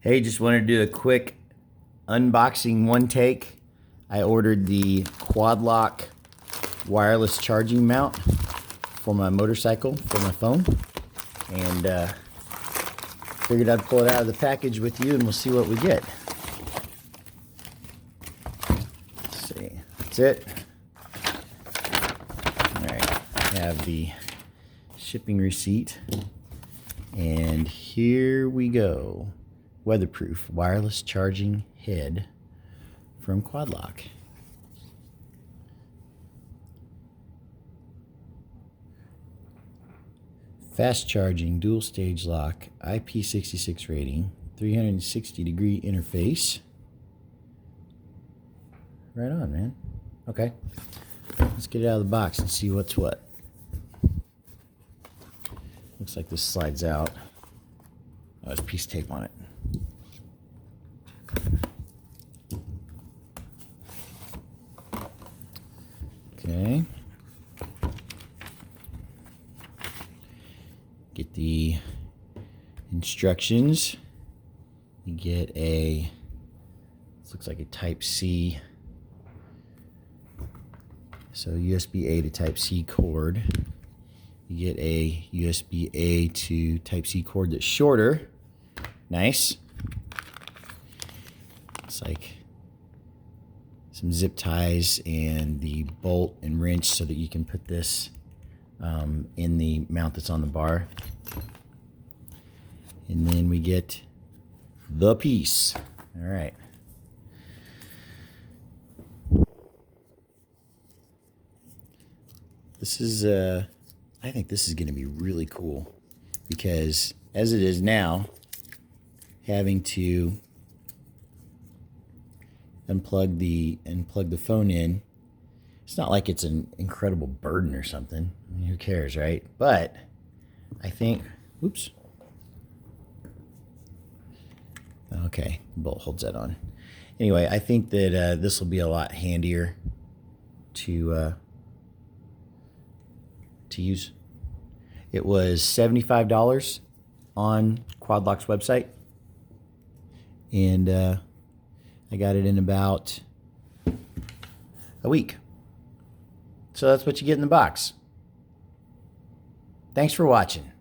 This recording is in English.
Hey, just wanted to do a quick unboxing one take. I ordered the quad lock wireless charging mount for my motorcycle, for my phone. And figured I'd pull it out of the package with you and we'll see what we get. Let's see, that's it. All right, I have the shipping receipt. And here we go. Weatherproof wireless charging head from Quad Lock. Fast charging, dual stage lock, IP66 rating, 360-degree interface. Right on, man. Okay, let's get it out of the box and see what's what. Looks like this slides out. Oh, there's a piece of tape on it. Okay. Get the instructions. You get a, this looks like a Type-C. So USB-A to Type-C cord. You get a USB-A to Type-C cord that's shorter. Nice. It's like some zip ties and the bolt and wrench so that you can put this in the mount that's on the bar. And then we get the piece. All right. This is, I think this is going to be really cool because as it is now, having to unplug the phone in, it's not like it's an incredible burden or something. I mean, who cares, right? But I think, oops. Okay, the bolt holds that on. Anyway, I think that this will be a lot handier to use. It was $75 on Quad Lock's website, and I got it in about a week. So that's what you get in the box. Thanks for watching.